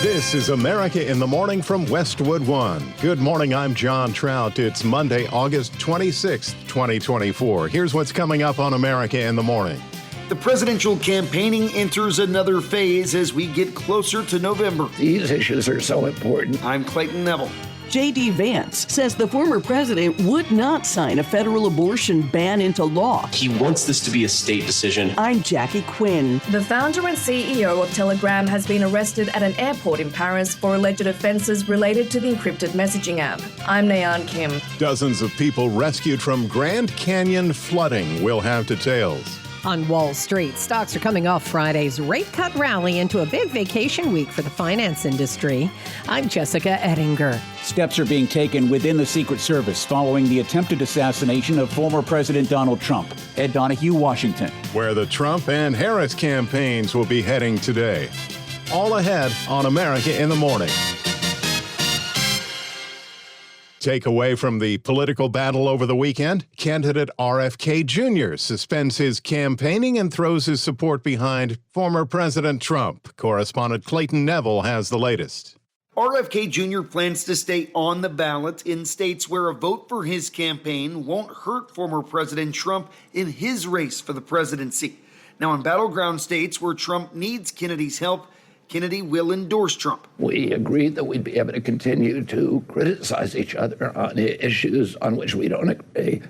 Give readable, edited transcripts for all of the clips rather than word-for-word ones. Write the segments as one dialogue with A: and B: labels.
A: This is America in the Morning from Westwood One. Good morning, I'm John Trout. It's Monday, August 26th, 2024. Here's what's coming up on America in the Morning.
B: The presidential campaigning enters another phase as we get closer to November.
C: These issues are so important.
B: I'm Clayton Neville.
D: J.D. Vance says the former president would not sign a federal abortion ban into law.
E: He wants this to be a state decision.
D: I'm Jackie Quinn.
F: The founder and CEO of Telegram has been arrested at an airport in Paris for alleged offenses related to the encrypted messaging app. I'm Nayan Kim.
A: Dozens of people rescued from Grand Canyon flooding. We'll have details.
G: On Wall Street, stocks are coming off Friday's rate cut rally into a big vacation week for the finance industry. I'm Jessica Ettinger.
H: Steps are being taken within the Secret Service following the attempted assassination of former President Donald Trump. Ed Donahue, Washington.
A: Where the Trump and Harris campaigns will be heading today. All ahead on America in the Morning. Take away from the political battle over the weekend, candidate RFK Junior suspends his campaigning and throws his support behind former President Trump. Correspondent Clayton Neville has the latest.
B: RFK Jr. plans to stay on the ballot in states where a vote for his campaign won't hurt former President Trump in his race for the presidency. Now, in battleground states where Trump needs Kennedy's help, Kennedy will endorse Trump.
C: We agreed that we'd be able to continue to criticize each other on issues on which we don't agree.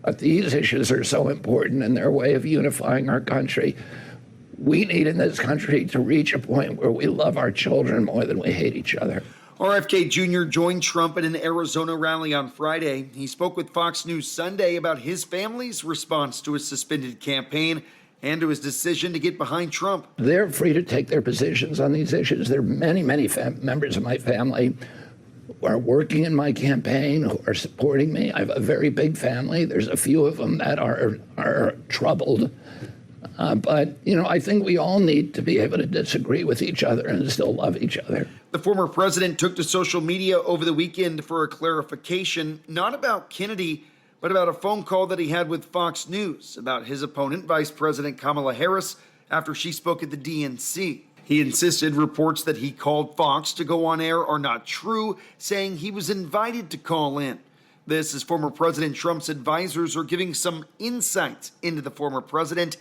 C: But these issues are so important in their way of unifying our country. We need in this country to reach a point where we love our children more than we hate each other.
B: RFK Jr. joined Trump at an Arizona rally on Friday. He spoke with Fox News Sunday about his family's response to his suspended campaign and to his decision to get behind Trump.
C: They're free to take their positions on these issues. There are many members of my family who are working in my campaign, who are supporting me. I have a very big family. There's a few of them that are troubled. But, I think we all need to be able to disagree with each other and still love each other.
B: The former president took to social media over the weekend for a clarification, not about Kennedy, but about a phone call that he had with Fox News about his opponent, Vice President Kamala Harris, after she spoke at the DNC. He insisted reports that he called Fox to go on air are not true, saying he was invited to call in. This as former President Trump's advisors are giving some insight into the former president.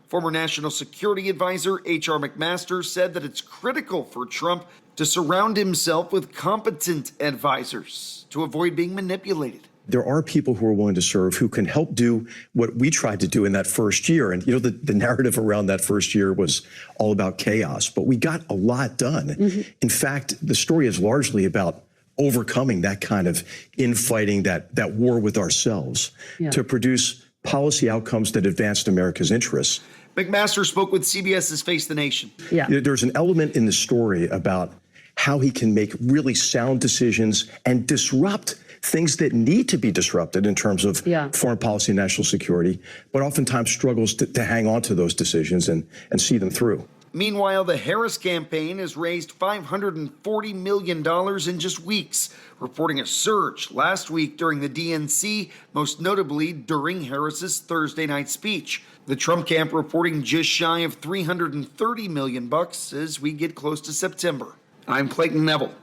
B: Former National Security Advisor H.R. McMaster said that it's critical for Trump to surround himself with competent advisors to avoid being manipulated.
I: There are people who are willing to serve who can help do what we tried to do in that first year. And, the narrative around that first year was all about chaos, but we got a lot done. Mm-hmm. In fact, the story is largely about overcoming that kind of infighting, that war with ourselves to produce policy outcomes that advanced America's interests.
B: McMaster spoke with CBS's Face the Nation.
I: There's an element in the story about how he can make really sound decisions and disrupt things that need to be disrupted in terms of foreign policy and national security, but oftentimes struggles to hang on to those decisions and see them through.
B: Meanwhile, the Harris campaign has raised $540 million in just weeks, reporting a surge last week during the DNC, most notably during Harris's Thursday night speech. The Trump camp reporting just shy of $330 million as we get close to September. I'm Clayton Neville.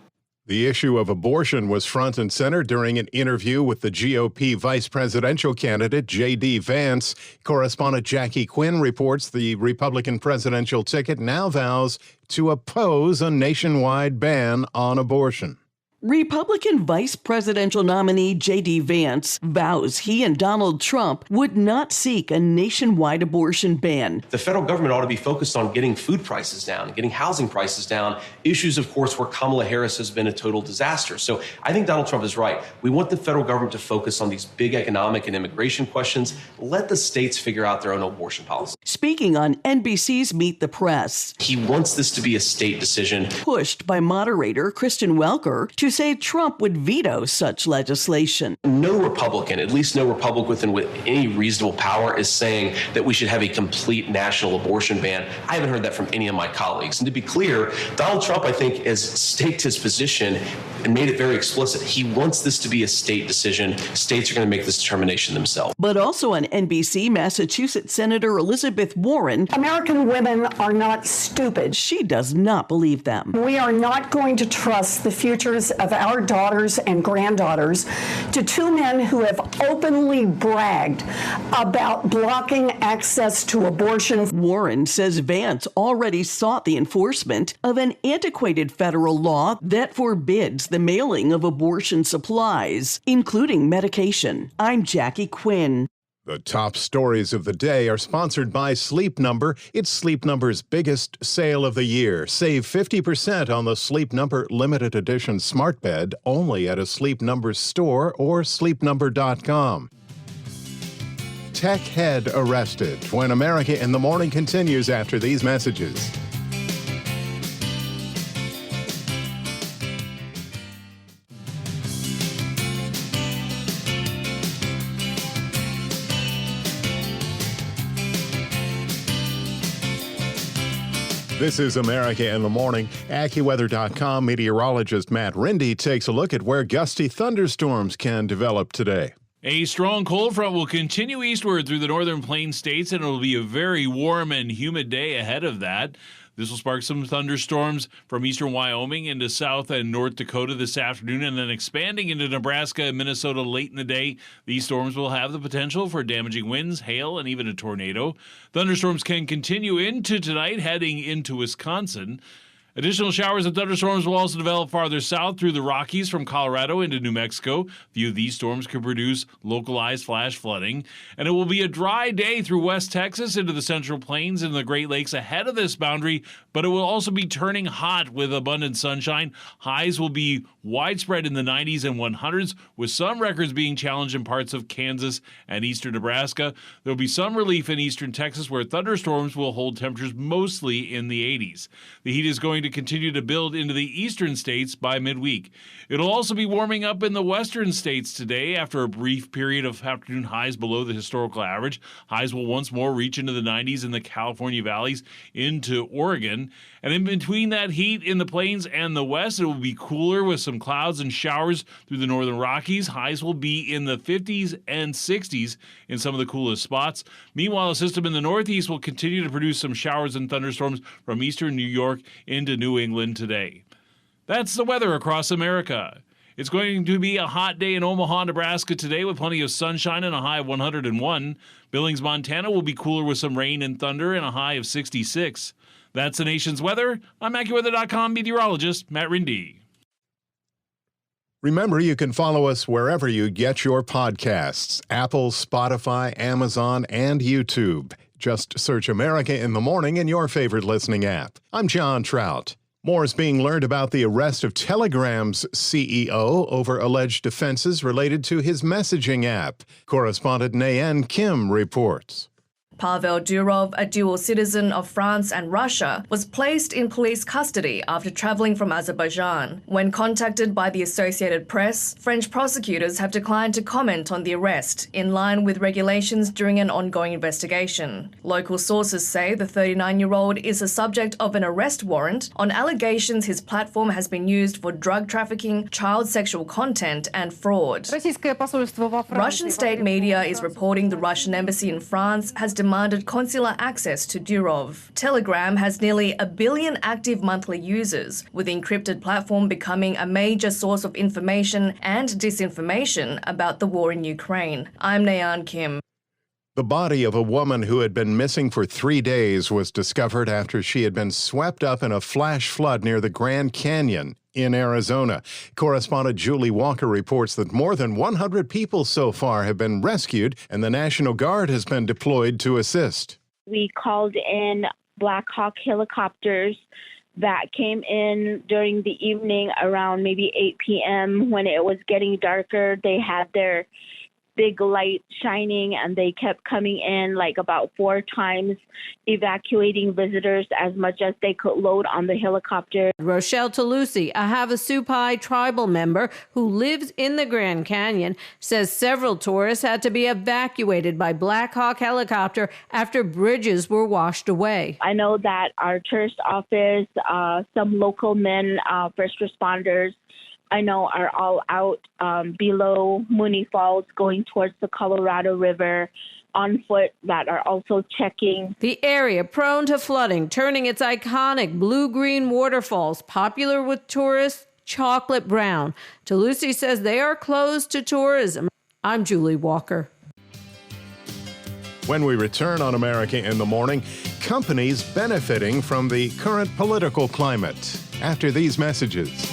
A: The issue of abortion was front and center during an interview with the GOP Vice-Presidential candidate J.D. Vance. Correspondent Jackie Quinn reports the Republican presidential ticket now vows to oppose a nationwide ban on abortion.
D: Republican vice presidential nominee J.D. Vance vows he and Donald Trump would not seek a nationwide abortion ban.
E: The federal government ought to be focused on getting food prices down, getting housing prices down, issues, of course, where Kamala Harris has been a total disaster. So I think Donald Trump is right. We want the federal government to focus on these big economic and immigration questions. Let the states figure out their own abortion policy.
D: Speaking on NBC's Meet the Press,
E: he wants this to be a state decision.
D: Pushed by moderator Kristen Welker to say Trump would veto such legislation.
E: No Republican, at least no Republican with any reasonable power, is saying that we should have a complete national abortion ban. I haven't heard that from any of my colleagues. And to be clear, Donald Trump, I think, has staked his position and made it very explicit. He wants this to be a state decision. States are going to make this determination themselves.
D: But also on NBC, Massachusetts Senator Elizabeth Warren.
J: American women are not stupid.
D: She does not believe them.
J: We are not going to trust the futures of our daughters and granddaughters to two men who have openly bragged about blocking access to abortion.
D: Warren says Vance already sought the enforcement of an antiquated federal law that forbids the mailing of abortion supplies, including medication. I'm Jackie Quinn.
A: The top stories of the day are sponsored by Sleep Number. It's Sleep Number's biggest sale of the year. Save 50% on the Sleep Number limited edition smart bed only at a Sleep Number store or sleepnumber.com. Tech head arrested. When America in the Morning continues after these messages. This is America in the Morning. AccuWeather.com meteorologist Matt Rindy takes a look at where gusty thunderstorms can develop today.
K: A strong cold front will continue eastward through the northern plains states, and it will be a very warm and humid day ahead of that. This will spark some thunderstorms from eastern Wyoming into South and North Dakota this afternoon, and then expanding into Nebraska and Minnesota late in the day. These storms will have the potential for damaging winds, hail, and even a tornado. Thunderstorms can continue into tonight, heading into Wisconsin. Additional showers and thunderstorms will also develop farther south through the Rockies from Colorado into New Mexico. A few of these storms could produce localized flash flooding. And it will be a dry day through West Texas into the Central Plains and the Great Lakes ahead of this boundary, but it will also be turning hot with abundant sunshine. Highs will be widespread in the 90s and 100s, with some records being challenged in parts of Kansas and eastern Nebraska. There will be some relief in eastern Texas, where thunderstorms will hold temperatures mostly in the 80s. The heat is going to continue to build into the eastern states by midweek. It'll also be warming up in the western states today after a brief period of afternoon highs below the historical average. Highs will once more reach into the 90s in the California valleys into Oregon. And in between that heat in the plains and the west, it will be cooler with some clouds and showers through the northern Rockies. Highs will be in the 50s and 60s in some of the coolest spots. Meanwhile, a system in the northeast will continue to produce some showers and thunderstorms from eastern New York into New England today. That's the weather across America. It's going to be a hot day in Omaha, Nebraska today with plenty of sunshine and a high of 101. Billings, Montana will be cooler with some rain and thunder and a high of 66. That's the nation's weather. I'm AccuWeather.com meteorologist Matt Rindy.
A: Remember, you can follow us wherever you get your podcasts: Apple, Spotify, Amazon, and YouTube. Just search America in the Morning in your favorite listening app. I'm John Trout. More is being learned about the arrest of Telegram's CEO over alleged offenses related to his messaging app. Correspondent Nayan Kim reports.
F: Pavel Durov, a dual citizen of France and Russia, was placed in police custody after traveling from Azerbaijan. When contacted by the Associated Press, French prosecutors have declined to comment on the arrest, in line with regulations during an ongoing investigation. Local sources say the 39-year-old is the subject of an arrest warrant on allegations his platform has been used for drug trafficking, child sexual content, and fraud. Russian state media is reporting the Russian embassy in France has demanded consular access to Durov. Telegram has nearly 1 billion active monthly users, with the encrypted platform becoming a major source of information and disinformation about the war in Ukraine. I'm Nayan Kim.
A: The body of a woman who had been missing for 3 days was discovered after she had been swept up in a flash flood near the Grand Canyon in Arizona. Correspondent Julie Walker reports that more than 100 people so far have been rescued, and the National Guard has been deployed to assist.
L: We called in Black Hawk helicopters that came in during the evening around maybe 8 p.m. when it was getting darker. They had their big light shining, and they kept coming in like about 4 times, evacuating visitors as much as they could load on the helicopter.
M: Rochelle Toulouse, a Havasupai tribal member who lives in the Grand Canyon, says several tourists had to be evacuated by Black Hawk helicopter after bridges were washed away.
L: I know that our tourist office, some local men, first responders, I know are all out below Mooney Falls going towards the Colorado River on foot that are also checking.
M: The area prone to flooding, turning its iconic blue-green waterfalls popular with tourists chocolate brown. Toulouse says they are closed to tourism. I'm Julie Walker.
A: When we return on America in the Morning, companies benefiting from the current political climate. After these messages.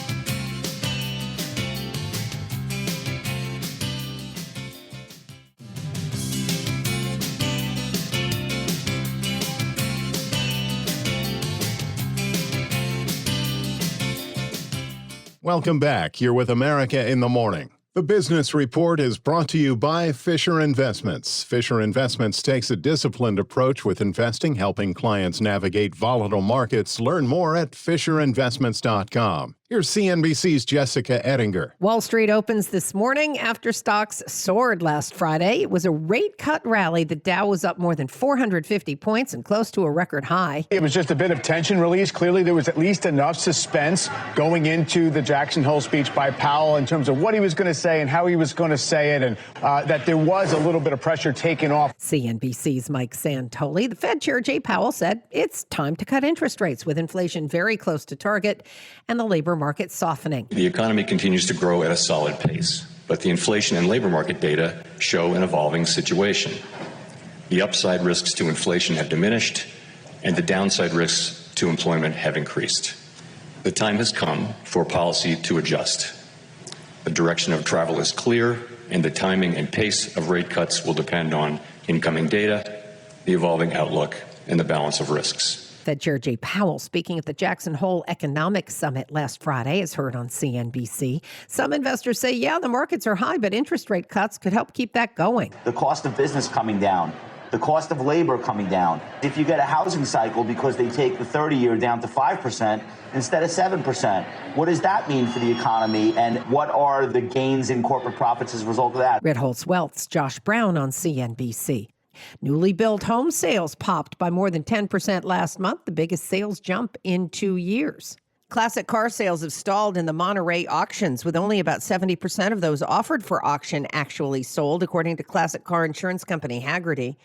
A: Welcome back. You're with America in the Morning. The Business Report is brought to you by Fisher Investments. Fisher Investments takes a disciplined approach with investing, helping clients navigate volatile markets. Learn more at FisherInvestments.com. Here's CNBC's Jessica Ettinger.
G: Wall Street opens this morning after stocks soared last Friday. It was a rate cut rally. The Dow was up more than 450 points and close to a record high.
N: It was just a bit of tension released. Clearly, there was at least enough suspense going into the Jackson Hole speech by Powell in terms of what he was going to say and how he was going to say it, and that there was a little bit of pressure taken off.
G: CNBC's Mike Santoli. The Fed Chair Jay Powell said it's time to cut interest rates with inflation very close to target and the labor market softening.
O: The economy continues to grow at a solid pace, but the inflation and labor market data show an evolving situation. The upside risks to inflation have diminished, and the downside risks to employment have increased. The time has come for policy to adjust. The direction of travel is clear, and the timing and pace of rate cuts will depend on incoming data, the evolving outlook, and the balance of risks.
G: Fed Chair Jay Powell speaking at the Jackson Hole Economic Summit last Friday, as heard on CNBC. Some investors say, yeah, the markets are high, but interest rate cuts could help keep that going.
P: The cost of business coming down, the cost of labor coming down. If you get a housing cycle because they take the 30-year down to 5% instead of 7%, what does that mean for the economy, and what are the gains in corporate profits as a result of that?
G: Ritholtz Wealth's Josh Brown on CNBC. Newly built home sales popped by more than 10% last month, the biggest sales jump in 2 years. Classic car sales have stalled in the Monterey auctions, with only about 70% of those offered for auction actually sold, according to classic car insurance company Hagerty.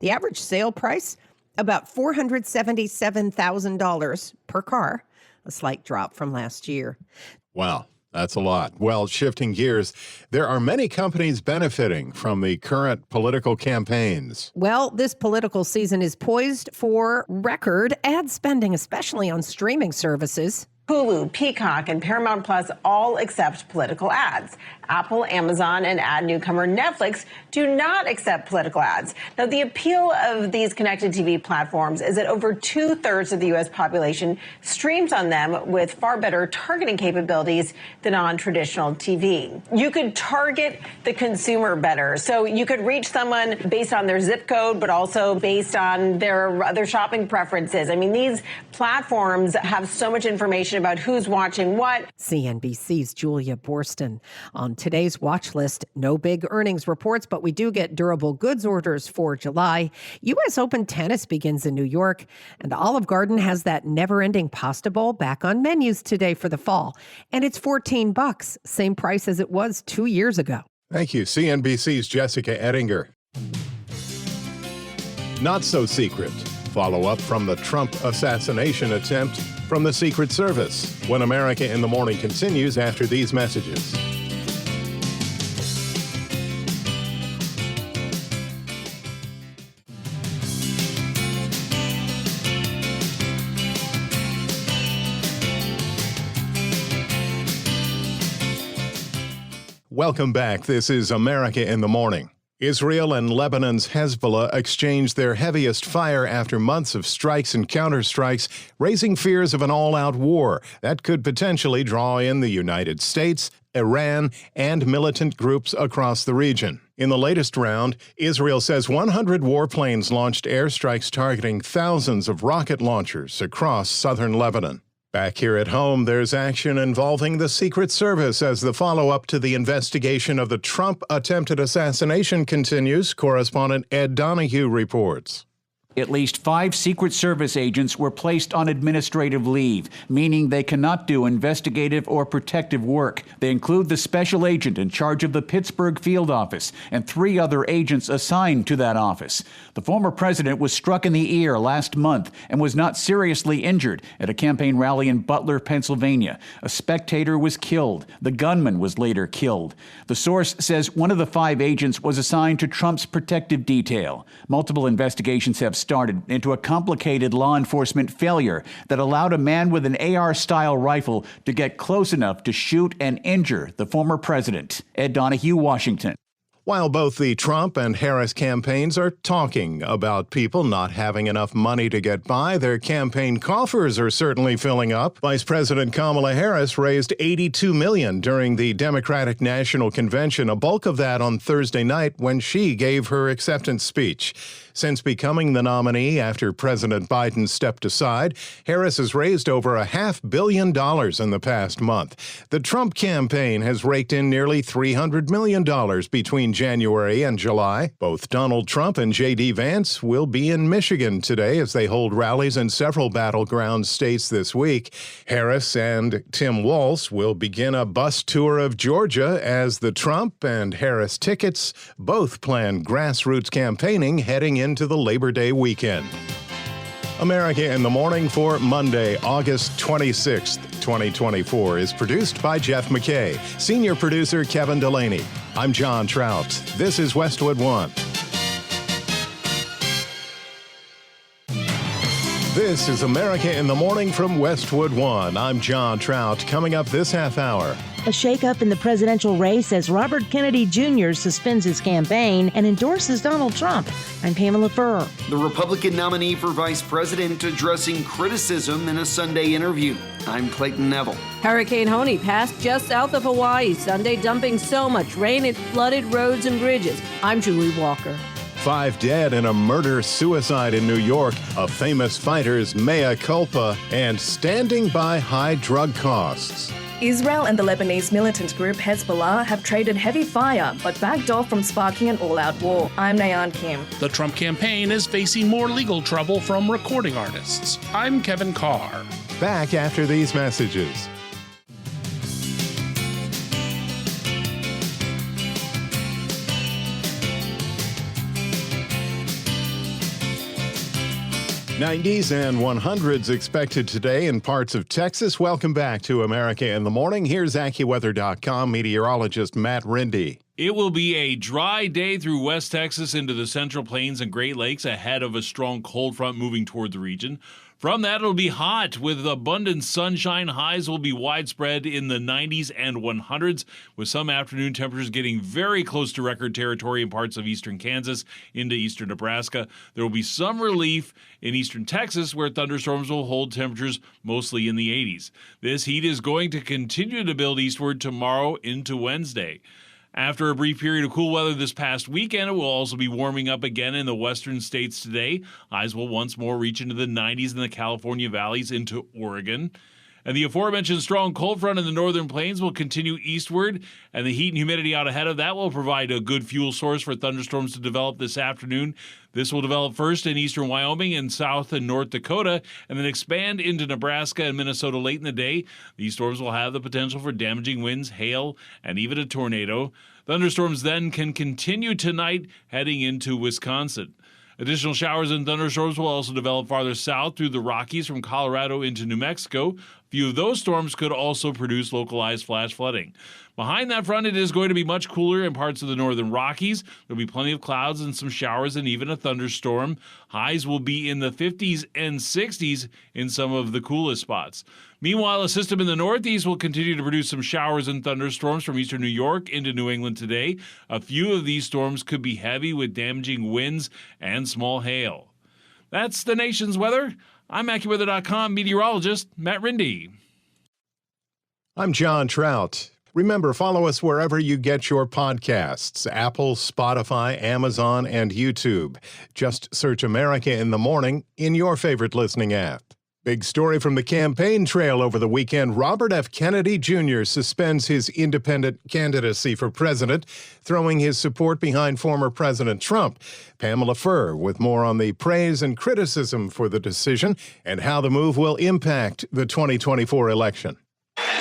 G: The average sale price, about $477,000 per car, a slight drop from last year.
A: Wow. That's a lot. Well, shifting gears, there are many companies benefiting from the current political campaigns.
G: Well, this political season is poised for record ad spending, especially on streaming services.
Q: Hulu, Peacock, and Paramount Plus all accept political ads. Apple, Amazon, and ad newcomer Netflix do not accept political ads. Now, the appeal of these connected TV platforms is that over 2/3 of the U.S. population streams on them with far better targeting capabilities than on traditional TV. You could target the consumer better. So you could reach someone based on their zip code, but also based on their other shopping preferences. I mean, these platforms have so much information about who's watching what.
G: CNBC's Julia Borston. On today's watch list, no big earnings reports, but we do get durable goods orders for July. U.S. Open tennis begins in New York, and Olive Garden has that never-ending pasta bowl back on menus today for the fall. And it's $14, same price as it was 2 years ago.
A: Thank you. CNBC's Jessica Ettinger. Not so secret. Follow-up from the Trump assassination attempt from the Secret Service. When America in the Morning continues after these messages. Welcome back. This is America in the Morning. Israel and Lebanon's Hezbollah exchanged their heaviest fire after months of strikes and counterstrikes, raising fears of an all-out war that could potentially draw in the United States, Iran, and militant groups across the region. In the latest round, Israel says 100 warplanes launched airstrikes targeting thousands of rocket launchers across southern Lebanon. Back here at home, there's action involving the Secret Service as the follow-up to the investigation of the Trump attempted assassination continues. Correspondent Ed Donahue reports.
H: At least 5 Secret Service agents were placed on administrative leave, meaning they cannot do investigative or protective work. They include the special agent in charge of the Pittsburgh field office and 3 other agents assigned to that office. The former president was struck in the ear last month and was not seriously injured at a campaign rally in Butler, Pennsylvania. A spectator was killed. The gunman was later killed. The source says one of the 5 agents was assigned to Trump's protective detail. Multiple investigations have started into a complicated law enforcement failure that allowed a man with an AR-style rifle to get close enough to shoot and injure the former president. Ed Donahue, Washington.
A: While both the Trump and Harris campaigns are talking about people not having enough money to get by, their campaign coffers are certainly filling up. Vice President Kamala Harris raised $82 million during the Democratic National Convention, a bulk of that on Thursday night when she gave her acceptance speech. Since becoming the nominee after President Biden stepped aside, Harris has raised over $500 million in the past month. The Trump campaign has raked in nearly $300 million between January and July. Both Donald Trump and J.D. Vance will be in Michigan today as they hold rallies in several battleground states this week. Harris and Tim Walz will begin a bus tour of Georgia as the Trump and Harris tickets both plan grassroots campaigning heading into the Labor Day weekend. America in the Morning for Monday, August 26th, 2024 is produced by Jeff McKay, senior producer Kevin Delaney. I'm John Trout. This is Westwood One. This is America in the Morning from Westwood One. I'm John Trout. Coming up this half hour.
R: A shakeup in the presidential race as Robert Kennedy Jr. suspends his campaign and endorses Donald Trump. I'm Pamela Furr.
B: The Republican nominee for vice president addressing criticism in a Sunday interview. I'm Clayton Neville.
M: Hurricane Honey passed just south of Hawaii Sunday, dumping so much rain it flooded roads and bridges. I'm Julie Walker.
A: 5 dead in a murder-suicide in New York, a famous fighter's mea culpa, and standing by high drug costs.
F: Israel and the Lebanese militant group Hezbollah have traded heavy fire but backed off from sparking an all-out war. I'm Nayan Kim.
S: The Trump campaign is facing more legal trouble from recording artists. I'm Kevin Carr.
A: Back after these messages. '90s and 100s expected today in parts of Texas. Welcome back to America in the Morning. Here's AccuWeather.com meteorologist Matt Rindy.
K: It will be a dry day through West Texas into the Central Plains and Great Lakes ahead of a strong cold front moving toward the region. From that, it'll be hot with abundant sunshine. Highs will be widespread in the 90s and 100s, with some afternoon temperatures getting very close to record territory in parts of eastern Kansas into eastern Nebraska. There will be some relief in eastern Texas, where thunderstorms will hold temperatures mostly in the 80s. This heat is going to continue to build eastward tomorrow into Wednesday. After a brief period of cool weather this past weekend, it will also be warming up again in the western states today. Highs will once more reach into the 90s in the California valleys into Oregon. And the aforementioned strong cold front in the northern plains will continue eastward, and the heat and humidity out ahead of that will provide a good fuel source for thunderstorms to develop this afternoon. This will develop first in eastern Wyoming and South and North Dakota, and then expand into Nebraska and Minnesota late in the day. These storms will have the potential for damaging winds, hail, and even a tornado. Thunderstorms then can continue tonight heading into Wisconsin. Additional showers and thunderstorms will also develop farther south through the Rockies from Colorado into New Mexico. A few of those storms could also produce localized flash flooding. Behind that front, it is going to be much cooler in parts of the northern Rockies. There'll be plenty of clouds and some showers and even a thunderstorm. Highs will be in the 50s and 60s in some of the coolest spots. Meanwhile, a system in the northeast will continue to produce some showers and thunderstorms from eastern New York into New England today. A few of these storms could be heavy with damaging winds and small hail. That's the nation's weather. I'm AccuWeather.com meteorologist Matt Rindy.
A: I'm John Trout. Remember, follow us wherever you get your podcasts: Apple, Spotify, Amazon, and YouTube. Just search America in the Morning in your favorite listening app. Big story from the campaign trail over the weekend. Robert F. Kennedy Jr. suspends his independent candidacy for president, throwing his support behind former President Trump. Pamela Furr with more on the praise and criticism for the decision and how the move will impact the 2024 election.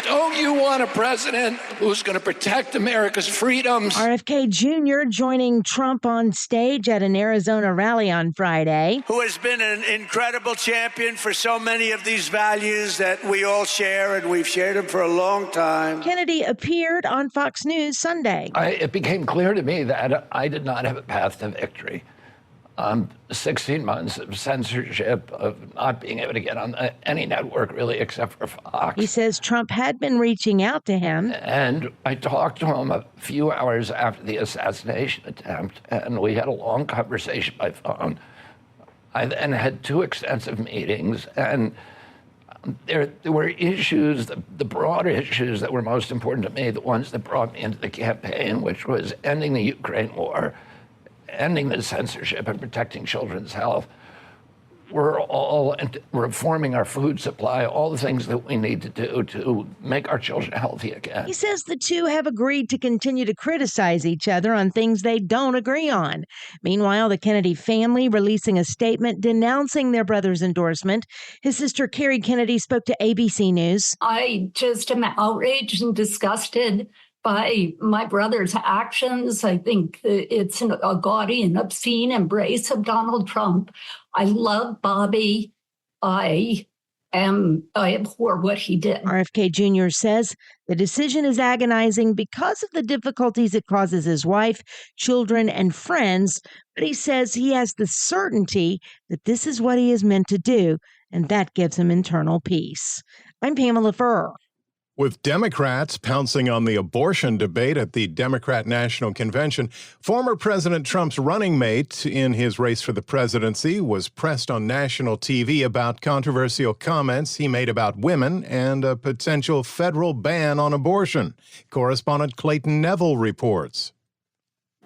T: Don't you want a president who's going to protect America's freedoms?
R: RFK Junior joining Trump on stage at an Arizona rally on Friday.
U: Who has been an incredible champion for so many of these values that we all share, and we've shared them for a long time.
R: Kennedy appeared on Fox News Sunday.
C: It became clear to me that I did not have a path to victory. 16 months of censorship, of not being able to get on any network really except for Fox.
R: He says Trump had been reaching out to him.
C: And I talked to him a few hours after the assassination attempt, and we had a long conversation by phone. I then had 2 extensive meetings, and there were issues, the broad issues that were most important to me, the ones that brought me into the campaign, which was ending the Ukraine war, ending the censorship, and protecting children's health. We're all reforming our food supply, all the things that we need to do to make our children healthy again.
R: He says the two have agreed to continue to criticize each other on things they don't agree on. Meanwhile, the Kennedy family releasing a statement denouncing their brother's endorsement. His sister Carrie Kennedy spoke to ABC News.
V: I just am outraged and disgusted by my brother's actions. I think it's a gaudy and obscene embrace of Donald Trump. I love Bobby. I abhor what he did.
R: RFK Jr. says the decision is agonizing because of the difficulties it causes his wife, children, and friends. But he says he has the certainty that this is what he is meant to do, and that gives him internal peace. I'm Pamela Furr.
A: With Democrats pouncing on the abortion debate at the Democrat National Convention, former President Trump's running mate in his race for the presidency was pressed on national TV about controversial comments he made about women and a potential federal ban on abortion. Correspondent Clayton Neville reports.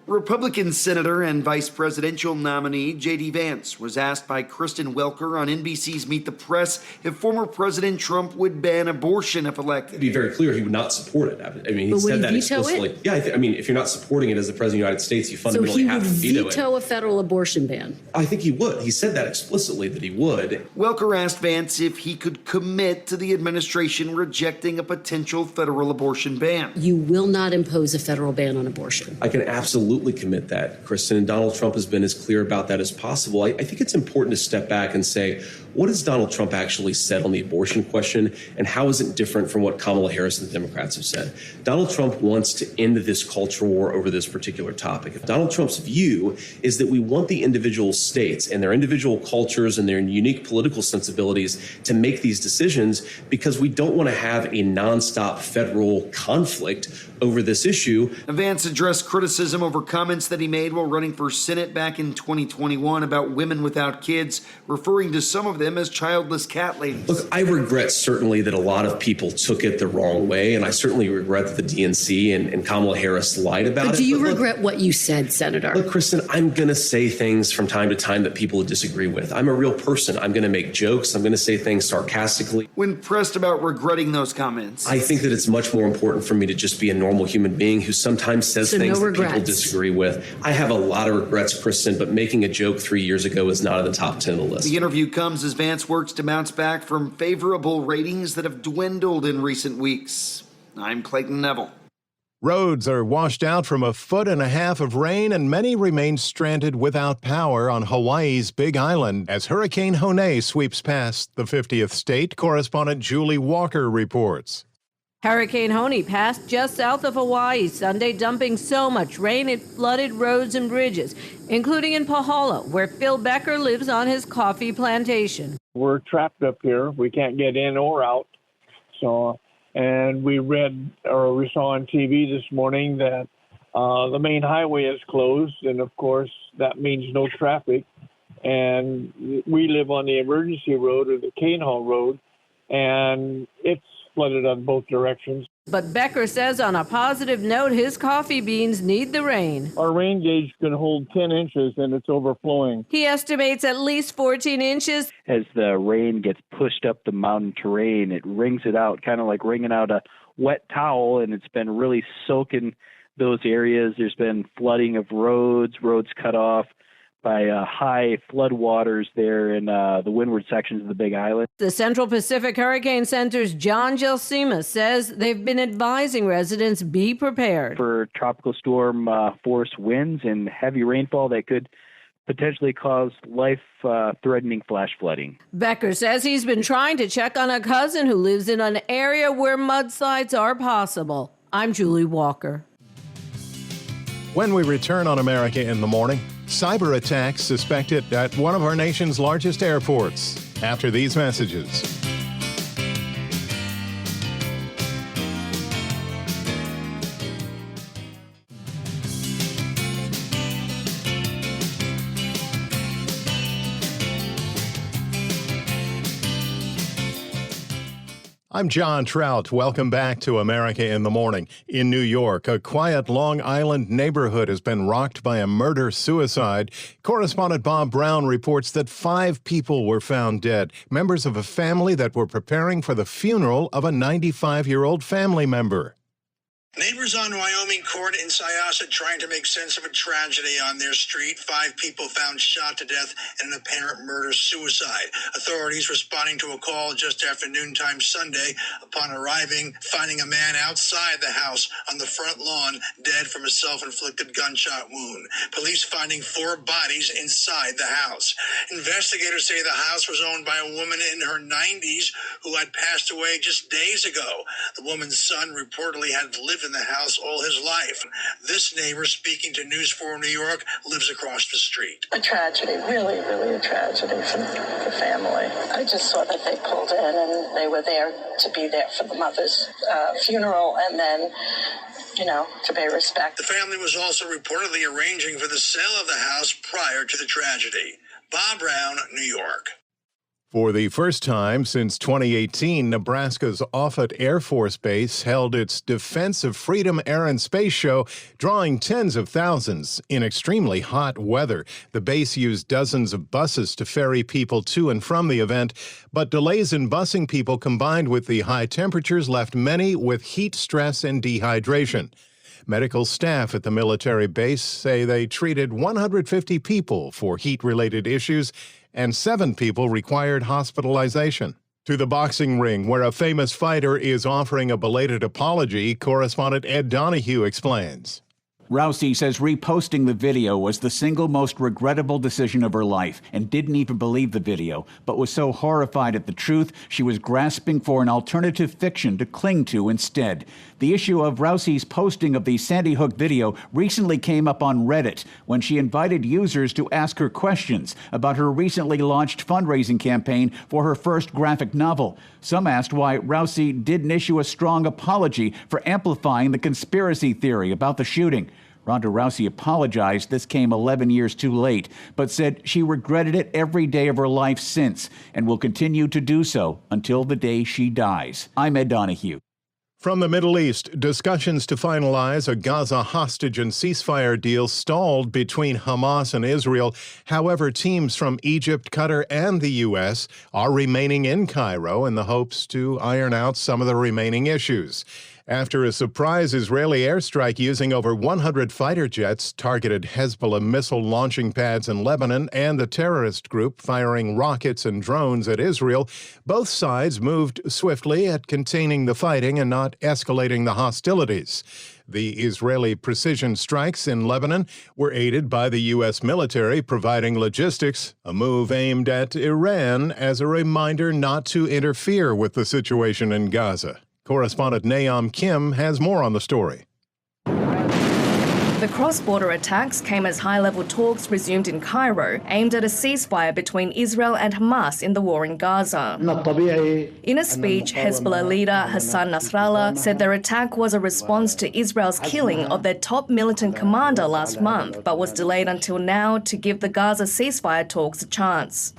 B: Republican Senator and Vice Presidential nominee J.D. Vance was asked by Kristen Welker on NBC's Meet the Press if former President Trump would ban abortion if elected.
E: To be very clear, he would not support it. I mean, he said that explicitly. Yeah, I mean, if you're not supporting it as the President of the United States, you fundamentally have to veto it.
W: So he would veto a federal abortion ban?
E: I think he would. He said that explicitly, that he would.
B: Welker asked Vance if he could commit to the administration rejecting a potential federal abortion ban.
W: You will not impose a federal ban on abortion?
E: I can absolutely commit that, Kristen, and Donald Trump has been as clear about that as possible. I think it's important to step back and say, what has Donald Trump actually said on the abortion question, and how is it different from what Kamala Harris and the Democrats have said? Donald Trump wants to end this culture war over this particular topic. Donald Trump's view is that we want the individual states and their individual cultures and their unique political sensibilities to make these decisions, because we don't want to have a nonstop federal conflict over this issue.
B: Vance addressed criticism over comments that he made while running for Senate back in 2021 about women without kids, referring to some of them as childless cat ladies.
E: Look, I regret certainly that a lot of people took it the wrong way, and I certainly regret that the DNC and Kamala Harris lied about it.
W: But do you regret what you said, Senator?
E: Look, Kristen, I'm going to say things from time to time that people disagree with. I'm a real person. I'm going to make jokes. I'm going to say things sarcastically.
B: When pressed about regretting those comments,
E: I think that it's much more important for me to just be a normal human being who sometimes says things that people disagree with. I have a lot of regrets, Kristen, but making a joke 3 years ago is not at the top 10 of the list.
B: The interview comes as Vance works to bounce back from favorable ratings that have dwindled in recent weeks. I'm Clayton Neville.
A: Roads are washed out from 1.5 feet of rain, and many remain stranded without power on Hawaii's Big Island as Hurricane Hone sweeps past the 50th state. Correspondent Julie Walker reports.
M: Hurricane Hone passed just south of Hawaii Sunday, dumping so much rain it flooded roads and bridges, including in Pahala, where Phil Becker lives on his coffee plantation.
X: We're trapped up here. We can't get in or out. And we read or we saw on TV this morning that the main highway is closed, and of course that means no traffic. And we live on the emergency road, or the Cane Hall Road, and it's flooded on both directions.
M: But Becker says on a positive note, his coffee beans need the rain.
X: Our rain gauge can hold 10 inches and it's overflowing.
M: He estimates at least 14 inches.
D: As the rain gets pushed up the mountain terrain, it wrings it out, kind of like wringing out a wet towel, and it's been really soaking those areas. There's been flooding of roads cut off by high flood waters there in the windward sections of the Big Island.
M: The Central Pacific Hurricane Center's John Gelsema says they've been advising residents be prepared
D: for tropical storm force winds and heavy rainfall that could potentially cause life-threatening flash flooding.
M: Becker says he's been trying to check on a cousin who lives in an area where mudslides are possible. I'm Julie Walker.
A: When we return on America in the Morning, cyber attacks suspected at one of our nation's largest airports. After these messages. I'm John Trout. Welcome back to America in the Morning. In New York, a quiet Long Island neighborhood has been rocked by a murder-suicide. Correspondent Bob Brown reports that 5 people were found dead, members of a family that were preparing for the funeral of a 95-year-old family member.
I: Neighbors on Wyoming Court in Syosset trying to make sense of a tragedy on their street. 5 people found shot to death in an apparent murder-suicide. Authorities responding to a call just after noontime Sunday. Upon arriving, finding a man outside the house on the front lawn, dead from a self-inflicted gunshot wound. Police finding 4 bodies inside the house. Investigators say the house was owned by a woman in her 90s who had passed away just days ago. The woman's son reportedly had lived in the house all his life. This neighbor, speaking to News 4 New York, lives across the street.
J: A tragedy, really, really a tragedy for the family. I just saw that they pulled in and they were there to be there for the mother's funeral and then, to pay respect.
I: The family was also reportedly arranging for the sale of the house prior to the tragedy. Bob Brown, New York.
A: For the first time since 2018, Nebraska's Offutt Air Force Base held its Defense of Freedom Air and Space Show, drawing tens of thousands in extremely hot weather. The base used dozens of buses to ferry people to and from the event, but delays in busing people combined with the high temperatures left many with heat stress and dehydration. Medical staff at the military base say they treated 150 people for heat-related issues, and 7 people required hospitalization. To the boxing ring, where a famous fighter is offering a belated apology, correspondent Ed Donahue explains.
H: Rousey says reposting the video was the single most regrettable decision of her life and didn't even believe the video, but was so horrified at the truth she was grasping for an alternative fiction to cling to instead. The issue of Rousey's posting of the Sandy Hook video recently came up on Reddit when she invited users to ask her questions about her recently launched fundraising campaign for her first graphic novel. Some asked why Rousey didn't issue a strong apology for amplifying the conspiracy theory about the shooting. Ronda Rousey apologized this came 11 years too late, but said she regretted it every day of her life since and will continue to do so until the day she dies. I'm Ed Donahue.
A: From the Middle East, discussions to finalize a Gaza hostage and ceasefire deal stalled between Hamas and Israel. However, teams from Egypt, Qatar, and the U.S. are remaining in Cairo in the hopes to iron out some of the remaining issues. After a surprise Israeli airstrike using over 100 fighter jets targeted Hezbollah missile launching pads in Lebanon and the terrorist group firing rockets and drones at Israel, both sides moved swiftly at containing the fighting and not escalating the hostilities. The Israeli precision strikes in Lebanon were aided by the U.S. military providing logistics, a move aimed at Iran as a reminder not to interfere with the situation in Gaza. Correspondent Naam Kim has more on the story.
F: The cross-border attacks came as high-level talks resumed in Cairo, aimed at a ceasefire between Israel and Hamas in the war in Gaza. In a speech, Hezbollah leader Hassan Nasrallah said their attack was a response to Israel's killing of their top militant commander last month, but was delayed until now to give the Gaza ceasefire talks a chance.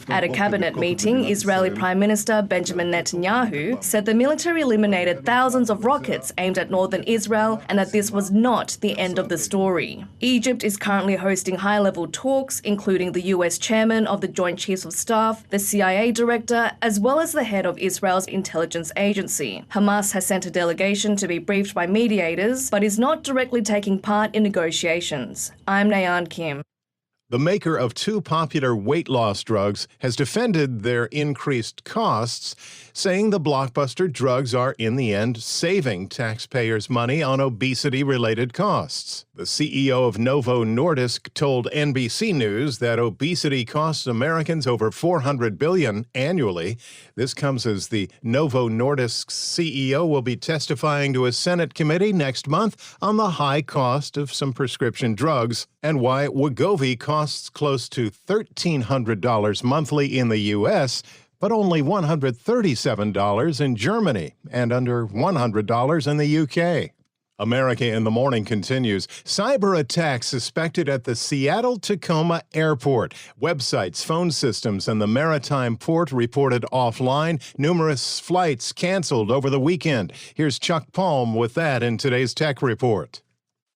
F: At a cabinet meeting, Israeli Prime Minister Benjamin Netanyahu said the military eliminated thousands of rockets aimed at northern Israel and that this was not the end of the story. Egypt is currently hosting high-level talks, including the US chairman of the Joint Chiefs of Staff, the CIA director, as well as the head of Israel's intelligence agency. Hamas has sent a delegation to be briefed by mediators, but is not directly taking part in negotiations. I'm Nayan Kim.
A: The maker of two popular weight loss drugs has defended their increased costs, saying the blockbuster drugs are, in the end, saving taxpayers money on obesity-related costs. The CEO of Novo Nordisk told NBC News that obesity costs Americans over $400 billion annually. This comes as the Novo Nordisk CEO will be testifying to a Senate committee next month on the high cost of some prescription drugs and why Wegovy costs close to $1,300 monthly in the U.S., but only $137 in Germany and under $100 in the U.K. America in the Morning continues. Cyber attacks suspected at the Seattle-Tacoma Airport. Websites, phone systems, and the maritime port reported offline. Numerous flights canceled over the weekend. Here's Chuck Palm with that in today's Tech Report.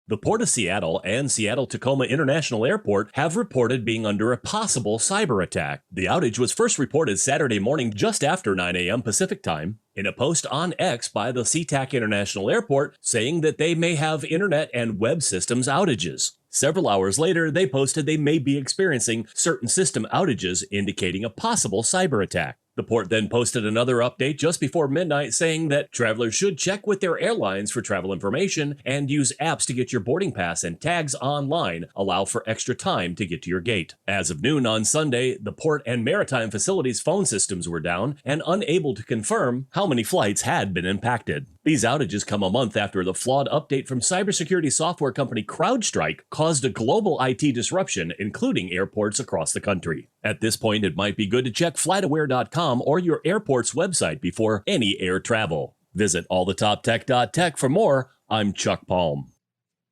L: The Port of Seattle and Seattle-Tacoma International Airport have reported being under a possible cyber attack. The outage was first reported Saturday morning just after 9 a.m. Pacific time in a post on X by the Sea-Tac International Airport saying that they may have internet and web systems outages. Several hours later, they posted they may be experiencing certain system outages indicating a possible cyber attack. The port then posted another update just before midnight saying that travelers should check with their airlines for travel information and use apps to get your boarding pass and tags online allow for extra time to get to your gate. As of noon on Sunday, the port and maritime facilities phone systems were down and unable to confirm how many flights had been impacted. These outages come a month after the flawed update from cybersecurity software company CrowdStrike caused a global IT disruption, including airports across the country. At this point, it might be good to check FlightAware.com or your airport's website before any air travel. Visit allthetoptech.tech for more. I'm Chuck Palm.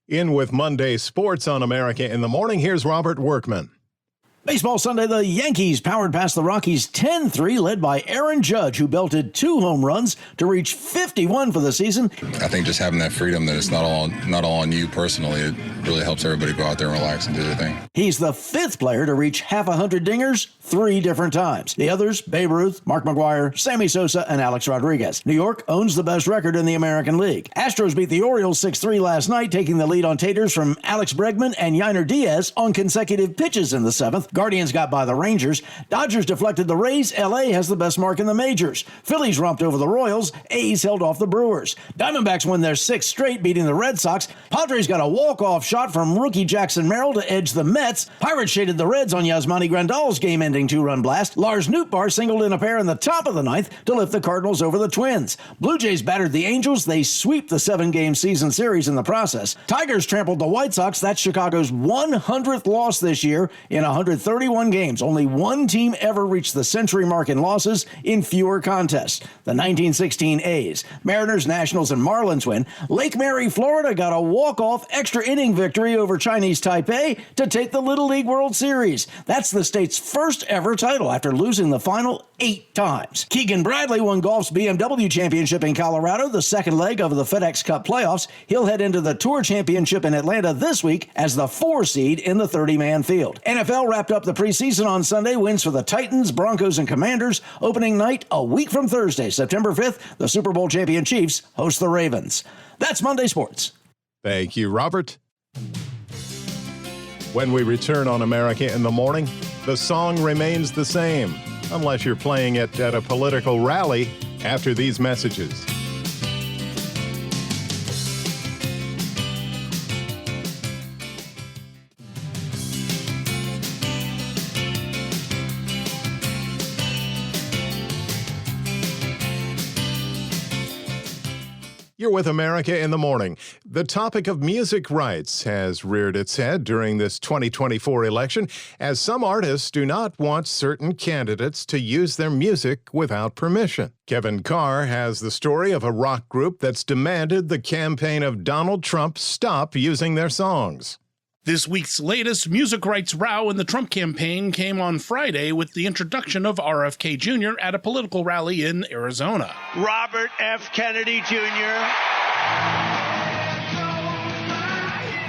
A: In with Monday Sports on America in the Morning, here's Robert Workman.
N: Baseball Sunday, the Yankees powered past the Rockies 10-3, led by Aaron Judge, who belted 2 home runs to reach 51 for the season.
O: I think just having that freedom that it's not all on you personally, it really helps everybody go out there and relax and do their thing.
N: He's the 5th player to reach half 100 dingers 3 different times. The others, Babe Ruth, Mark McGwire, Sammy Sosa, and Alex Rodriguez. New York owns the best record in the American League. Astros beat the Orioles 6-3 last night, taking the lead on taters from Alex Bregman and Yainer Diaz on consecutive pitches in the 7th. Guardians got by the Rangers. Dodgers deflected the Rays. LA has the best mark in the majors. Phillies romped over the Royals. A's held off the Brewers. Diamondbacks won their 6th straight, beating the Red Sox. Padres got a walk-off shot from rookie Jackson Merrill to edge the Mets. Pirates shaded the Reds on Yasmani Grandal's game-ending 2-run blast. Lars Nootbaar singled in a pair in the top of the 9th to lift the Cardinals over the Twins. Blue Jays battered the Angels. They sweep the 7-game season series in the process. Tigers trampled the White Sox. That's Chicago's 100th loss this year in 131 games. Only one team ever reached the century mark in losses in fewer contests. The 1916 A's. Mariners, Nationals, and Marlins win. Lake Mary, Florida got a walk-off extra inning victory over Chinese Taipei to take the Little League World Series. That's the state's first ever title after losing the final 8 times. Keegan Bradley won golf's BMW Championship in Colorado, the second leg of the FedEx Cup playoffs. He'll head into the Tour Championship in Atlanta this week as the 4 seed in the 30-man field. NFL wrapped up the preseason on Sunday. Wins for the Titans, Broncos, and Commanders. Opening night a week from Thursday, September 5th, the Super Bowl champion Chiefs host the Ravens. That's Monday Sports.
A: Thank you, Robert. When we return on America in the Morning, the song remains the same, unless you're playing it at a political rally after these messages. You're with America in the Morning. The topic of music rights has reared its head during this 2024 election, as some artists do not want certain candidates to use their music without permission. Kevin Carr has the story of a rock group that's demanded the campaign of Donald Trump stop using their songs.
G: This week's latest music rights row in the Trump campaign came on Friday with the introduction of RFK Junior at a political rally in Arizona.
U: Robert F. Kennedy Jr.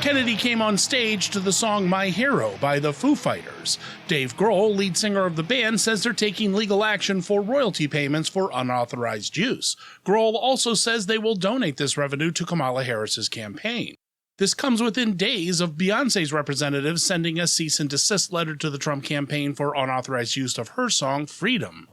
G: Kennedy came on stage to the song My Hero by the Foo Fighters. Dave Grohl, lead singer of the band, says they're taking legal action for royalty payments for unauthorized use. Grohl also says they will donate this revenue to Kamala Harris's campaign. This comes within days of Beyoncé's representatives sending a cease and desist letter to the Trump campaign for unauthorized use of her song, Freedom.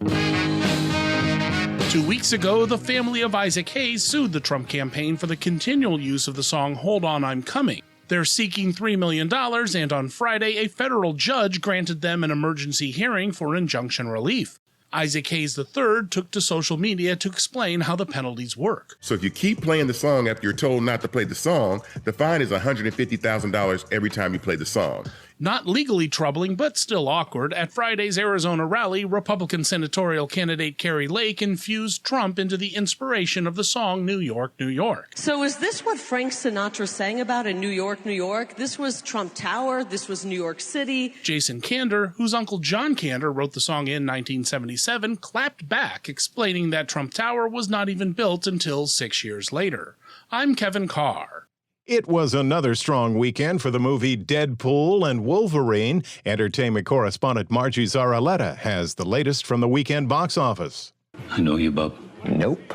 G: 2 weeks ago, the family of Isaac Hayes sued the Trump campaign for the continual use of the song Hold On, I'm Coming. They're seeking $3 million, and on Friday, a federal judge granted them an emergency hearing for injunction relief. Isaac Hayes III took to social media to explain how the penalties work.
P: So if you keep playing the song after you're told not to play the song, the fine is $150,000 every time you play the song.
G: Not legally troubling, but still awkward. At Friday's Arizona rally, Republican senatorial candidate Carrie Lake infused Trump into the inspiration of the song New York, New York.
Q: So is this what Frank Sinatra sang about in New York, New York? This was Trump Tower. This was New York City.
G: Jason Kander, whose uncle John Kander wrote the song in 1977, clapped back, explaining that Trump Tower was not even built until 6 years later. I'm Kevin Carr.
A: It was another strong weekend for the movie Deadpool and Wolverine. Entertainment correspondent Margie Zaraletta has the latest from the weekend box office.
S: I know you, bub. Nope,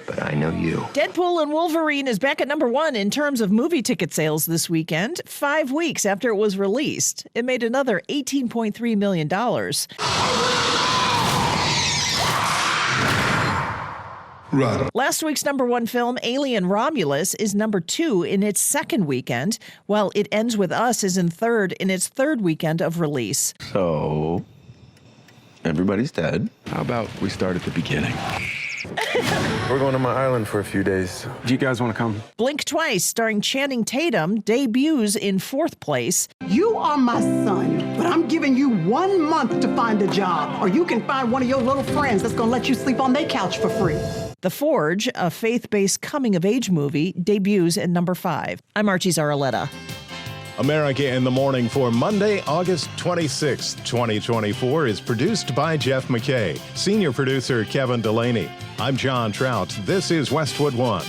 S: but I know you.
Y: Deadpool and Wolverine is back at #1 in terms of movie ticket sales this weekend, 5 weeks after it was released. It made another $18.3 million.
S: Run.
Y: Last week's #1 film, Alien Romulus, is #2 in its second weekend, while It Ends With Us is in third in its third weekend of release.
S: So, everybody's dead. How about we start at the beginning? We're going to my island for a few days. Do you guys want to come?
Y: Blink Twice, starring Channing Tatum, debuts in fourth place.
Z: You are my son, but I'm giving you 1 month to find a job, or you can find one of your little friends that's going to let you sleep on their couch for free.
Y: The Forge, a faith-based coming-of-age movie, debuts at #5. I'm Archie Zaraletta.
A: America in the Morning for Monday, August 26, 2024 is produced by Jeff McKay. Senior producer Kevin Delaney. I'm John Trout. This is Westwood One.